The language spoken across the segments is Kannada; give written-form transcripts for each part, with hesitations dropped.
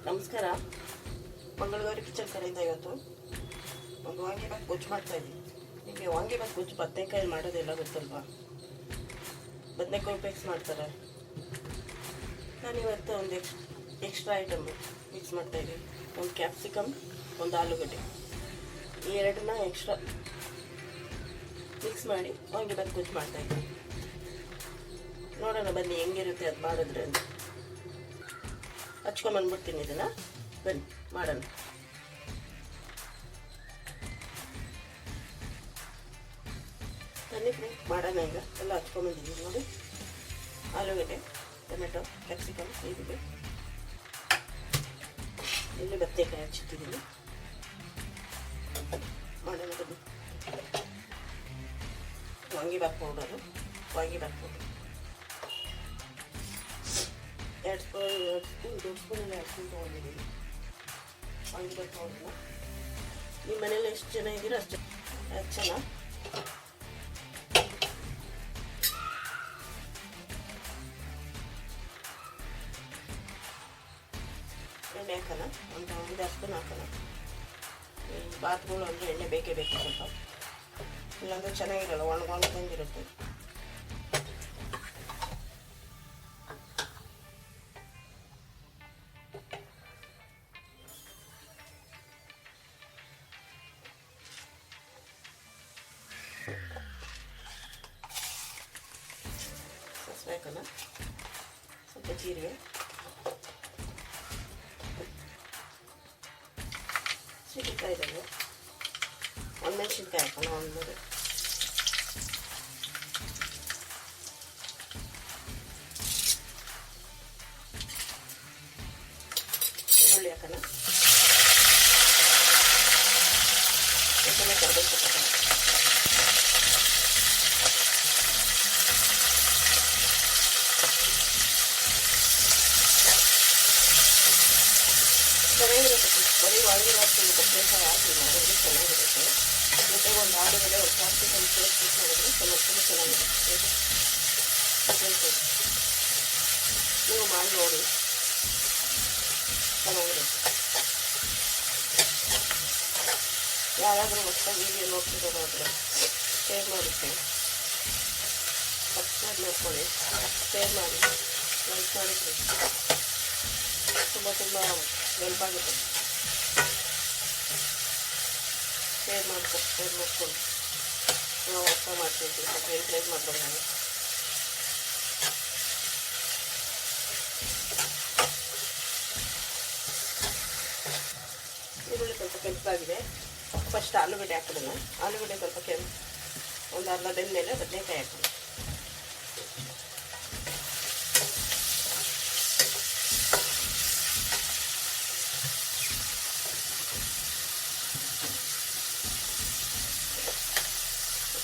ನಮಸ್ಕಾರ. ಮಂಗಳಗೌರಿ ಕಿಚನ್ ಕಡೆಯಿಂದ ಇವತ್ತು ಒಂದು ವಾಂಗಿಬಾತ್ ಗೊಜ್ಜು ಮಾಡ್ತಾಯಿದ್ದೀನಿ. ನಿಮಗೆ ವಾಂಗಿಬಾತ್ ಗೊಜ್ಜು ಬದನೆಕಾಯಲ್ಲಿ ಮಾಡೋದೆಲ್ಲ ಗೊತ್ತಲ್ವಾ? ಬದನೆಕಾಯಿ ಉಪಯೋಗಿಸಿ ಮಾಡ್ತಾರೆ. ನಾನಿವತ್ತು ಒಂದು ಎಕ್ಸ್ಟ್ರಾ ಐಟಮ್ ಮಿಕ್ಸ್ ಮಾಡ್ತಾಯಿದ್ದೀನಿ. ಒಂದು ಕ್ಯಾಪ್ಸಿಕಮ್, ಒಂದು ಆಲೂಗಡ್ಡೆ, ಈ ಎರಡನ್ನ ಎಕ್ಸ್ಟ್ರಾ ಮಿಕ್ಸ್ ಮಾಡಿ ವಾಂಗಿಬಾತ್ ಗೊಜ್ಜು ಮಾಡ್ತಾಯಿದ್ದೀನಿ. ನೋಡೋಣ ಬನ್ನಿ ಹೆಂಗಿರುತ್ತೆ ಅದು ಮಾಡಿದ್ರೆ ಅಂತ. ಹಚ್ಕೊಂಬಂದ್ಬಿಡ್ತೀನಿ ಇದನ್ನು, ಬನ್ನಿ ಮಾಡೋಣ. ಬನ್ನಿ ಫ್ರೆಂಡ್ ಮಾಡೋಣ. ಈಗ ಎಲ್ಲ ಹಚ್ಕೊಂಬಂದಿದ್ದೀನಿ ನೋಡಿ. ಆಲೂಗಡ್ಡೆ, ಟೊಮೆಟೊ, ಕ್ಯಾಪ್ಸಿಕಮ್ ಹೀಗಿದೆ. ಇಲ್ಲಿ ಬದನೆಕಾಯಿ ಹಚ್ಚಿಟ್ಟಿದ್ದೀನಿ. ಮಾಡೋಣ ಬನ್ನಿ. Vangibath powder, vangibath powder 2 spoon ದೊಡ್ಡ ಸ್ಪೂನಲ್ಲಿ 2 ಸ್ಪೂನ್ ತೊಗೊಂಡಿದ್ದೀನಿ ವಾಂಗಿಬಾತ್ ಪೌಡರ್ನ. ನಿಮ್ಮ ಮನೇಲಿ ಎಷ್ಟು ಜನ ಇದ್ದೀರೋ ಅಷ್ಟು ಚೆನ್ನಾಗಿ ಎಣ್ಣೆ ಹಾಕೋಣ. ಒಂದು 5 ಸ್ಪೂನ್ ಹಾಕೋಣ. ಬಾತ್ಗಳು ಅಂದರೆ ಎಣ್ಣೆ ಬೇಕೇ ಬೇಕು ಸ್ವಲ್ಪ, ಇಲ್ಲಾಂದರೆ ಚೆನ್ನಾಗಿರಲ್ಲ, ಒಣಗೊಂಡಿರುತ್ತೆ. ಸಾಸಿವೆ ಹಾಕೋಣ, ಸ್ವಲ್ಪ ಜೀರಿಗೆ, ಸಿಡಿಕಾಯಿ ಇದ್ದಾವೆ, ಒಣಮೆಣಸಿನ್ಕಾಯಿ ಹಾಕೋಣ, 1 3, ಈರುಳ್ಳಿ ಹಾಕೋಣ, ಕರ್ಬೇವು ಸೊಪ್ಪು ಹಾಕೋಣ. ಚೆನ್ನಾಗಿರುತ್ತೆ, ಬರೀ ವಾಂಗಿಬಾತ್ ಕೊತ್ತಂಬರಿ ಹಾಕಿ ಮಾಡಿದ್ರೆ ಚೆನ್ನಾಗಿರುತ್ತೆ. ಮತ್ತು ಒಂದು ಆಲೂಗಡ್ಡೆ, ಒಂದು ಕ್ಯಾಪ್ಸಿಕಮ್ ಪೇಸ್ಟ್ ಮಾಡಿದ್ರೆ ತುಂಬ ಚೆನ್ನಾಗಿರುತ್ತೆ. ನೀವು ಮಾಡಿ ನೋಡಿ, ಚೆನ್ನಾಗಿರುತ್ತೆ. ಯಾರಾದರೂ ಹೊಸ ವೀಡಿಯೋ ನೋಡ್ತಿರೋದಾದರೆ ಶೇರ್ ಮಾಡುತ್ತೆ, ಸಬ್ಸ್ಕ್ರೈಬ್ ಮಾಡ್ಕೊಳ್ಳಿ, ಶೇರ್ ಮಾಡಿ, ಲೈಕ್ ಮಾಡಿ. ತುಂಬ ಹೆಲ್ಪ್ ಆಗುತ್ತೆ. ಶೇರ್ ಮಾಡ್ಕೊಂಡು ನಾವು ಹೊಸ ಮಾಡ್ತಿರ್ತೀವಿ, ಸ್ವಲ್ಪ ಎನ್ಕರೇಜ್ ಮಾಡ್ಕೊಂಡು ನಾನು. ಈರುಳ್ಳಿ ಸ್ವಲ್ಪ ಕೆಂಪಾಗಿದೆ. ಫಸ್ಟ್ ಆಲೂಗಡ್ಡೆ ಹಾಕೋಣ. ಆಲೂಗಡ್ಡೆ ಸ್ವಲ್ಪ ಒಂದು ಅರ್ಧ ಬೆಂದ ಮೇಲೆ ಬದನೆಕಾಯಿ ಹಾಕೋಣ.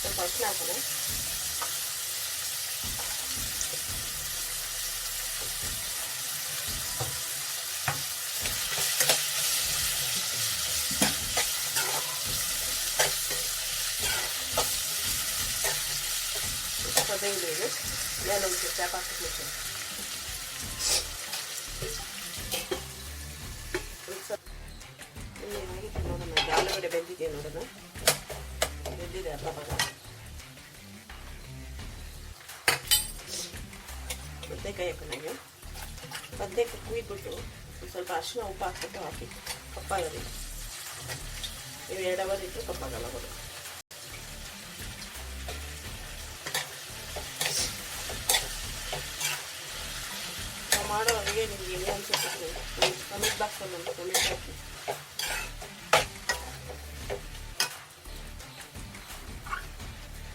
ಸ್ವಲ್ಪ ಅರಿಶಿನ ಹಾಕೋಣ. ಬೆಂಗಳೂರು ನಾನೊಂದು ಚಾಪ್ ಹಾಕಿಟ್ಟು ಆಗಿತ್ತು ನೋಡೋಣ. ಆಲೂಗಡ್ಡೆ ಬೆಂದಿದೆ ನೋಡೋಣ, ಬೆಂದಿದೆ ಅರ್ಧ ಭಾಗ. ಬದನೆಕಾಯಿ ಹಾಕೋಣ. ಬದನೆಕಾಯಿ ಕುಯ್ದುಬಿಟ್ಟು ಸ್ವಲ್ಪ ಅರಿಶಿನ ಉಪ್ಪು ಹಾಕ್ಬಿಟ್ಟು ಹಾಕಿ ಕಪ್ಪಾಗಲಿ. ನೀವು 2 ಅವರ್ ಇಟ್ಟು ಕಪ್ಪಾಗಲ್ಲ ಅವರು. ಮಾಡೋ ಅಡುಗೆ ನಿಮಗೆ ಹೆಂಗೆ ಅನಿಸುತ್ತೆ ಕಮೆಂಟ್ ಬಾಕ್ಸಲ್ಲಿ ಒಂದು ಕಮೆಂಟ್ ಹಾಕಿ.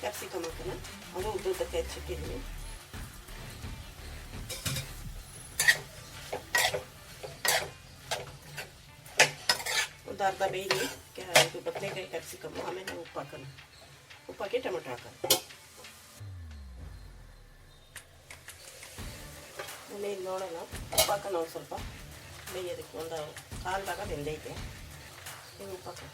ಕ್ಯಾಪ್ಸಿಕಮ್ ಹಾಕೋಣ. ಅದು ಉದ್ದುದ್ದಕ್ಕೆ ಹೆಚ್ಚಿಟ್ಟಿದ್ದೀನಿ. ಒಂದು ಅರ್ಧ ಬೇಯಿಸಿ ಇದು ಬದನೆಕಾಯಿ, ಕ್ಯಾಪ್ಸಿಕಮ್, ಆಮೇಲೆ ಉಪ್ಪು ಹಾಕೋಣ. ಉಪ್ಪು ಹಾಕಿ ಟೊಮೆಟೊ ಹಾಕೋಣ. ಆಮೇಲೆ ಇದು ನೋಡೋಣ, ಉಪ್ಪು ಹಾಕೋಣ. ಒಂದು ಸ್ವಲ್ಪ ಬೇಯೋದಕ್ಕೆ ಒಂದು 1/4 ಭಾಗ ಬೆಂದೈತೆ. ಈಗ ಉಪ್ಪು ಹಾಕೋಣ.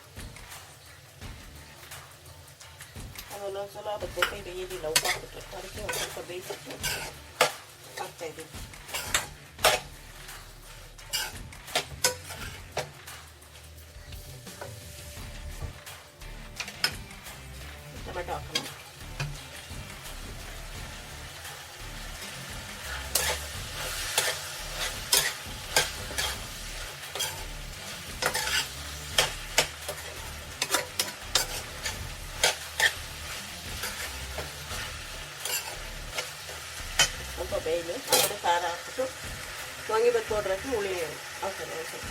ಅದೊಂದೊಂದ್ಸಲ ಬದನೆಕಾಯಿ ಬೇಯೋದಿಲ್ಲ ಉಪ್ಪು ಹಾಕ್ಬಿಟ್ರೆ, ಅದಕ್ಕೆ ಒಂದು ಸ್ವಲ್ಪ ಬೇಯಿಸಿಟ್ಟು ಹಾಕ್ತಾಯಿದ್ದೀನಿ. ಸ್ವಲ್ಪ ಬೇಯಲಿ, ಆಮೇಲೆ ಖಾರ ಹಾಕ್ಬಿಟ್ಟು ವಾಂಗಿಬಾತ್ ಪೌಡ್ರ್ ಹಾಕಿ ಹುಳಿ ಹಾಕೋದು ಒಂದ್ಸಲ.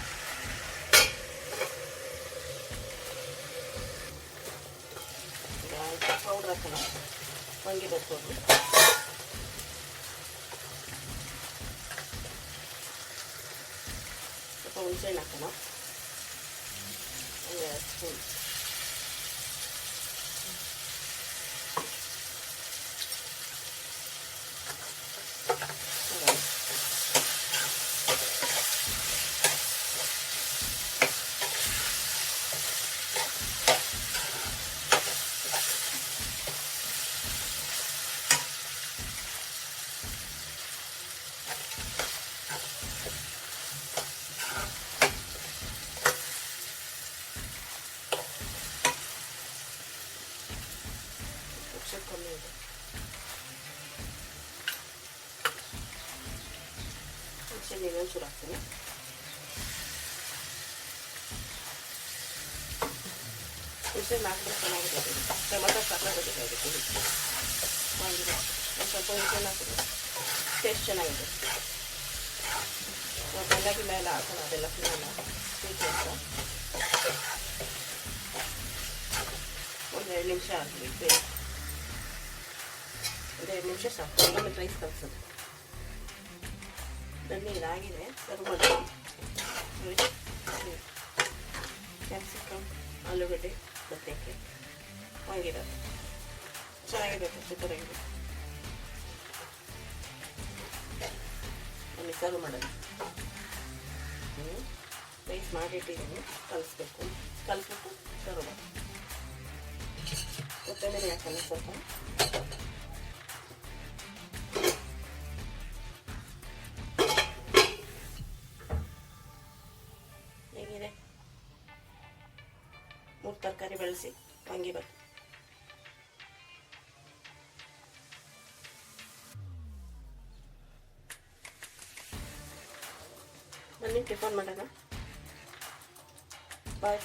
ಪೌಡ್ರ್ ಹಾಕೋಣ, ವಾಂಗಿಬಾತ್ ಪೌಡ್ರು. ಸ್ವಲ್ಪ ಹುಣಸೆಹಣ್ಣು ಹಾಕೋಣ, ಒಂದು 2 ಸ್ಪೂನ್. ಕಮ್ಮಿ ಇದೆ, ಹುಣಸೆಹಣ್ಣು ಒಂಚೂರು ಹಾಕ್ತೀನಿ. ಹುಣಸೆಹಣ್ಣು ಹಾಕಿದ್ರೆ ಚೆನ್ನಾಗಿರುತ್ತೆ, ಟೊಮೆಟೊ ಸಾಕಾಗೋದಕ್ಕಾಗುತ್ತೆ. ಒಂದು ಸ್ವಲ್ಪ ಹುಣಸೆಹಣ್ಣು ಹಾಕಿದ್ರೆ ಟೇಸ್ಟ್ ಚೆನ್ನಾಗಿದೆ. ಬೆಲ್ಲಗಿಲ್ಲ ಎಲ್ಲ ಹಾಕೋಣ, ಅದೆಲ್ಲ ತಿನ್ನಲ್ಲ ಸ್ವೀಟ್ ಅಂತ. ಒಂದು 2 ನಿಮಿಷ ಹಾಕಿ, ಒಂದು 2 ನಿಮಿಷ ಸಾಕು. ಆಮೇಲೆ ರೈಸ್ ಕಲಿಸೋದು. ಬನ್ನಿ, ಇದಾಗಿದೆ, ಸರ್ವ್ ಮಾಡ್ತೀನಿ. ಕ್ಯಾಪ್ಸಿಕಮ್, ಆಲೂಗಡ್ಡೆ, ಬದನೆಕಾಯಿ, ವಾಂಗಿಬಾತ್ ಚೆನ್ನಾಗಿರುತ್ತೆ, ಸೂಪರಾಗಿದೆ. ಬನ್ನಿ ಸರ್ವ್ ಮಾಡೋದು. ರೈಸ್ ಮಾಡಿಟ್ಟಿದ್ದೀನಿ, ಕಲಿಸ್ಬೇಕು. ಕಲಿಸ್ಬಿಟ್ಟು ಸರ್ವ್ ಮಾಡಿ. ಕೊತ್ತಂಬರಿ ಹಾಕೋಣ ಸ್ವಲ್ಪ. ಹೇಗಿದೆ? 3 ತರಕಾರಿ ಬಳಸಿ ವಾಂಗಿಬಾತ್. ಬನ್ನಿ ಟಿಫನ್ ಮಾಡೋಣ. ಬಾಯ್.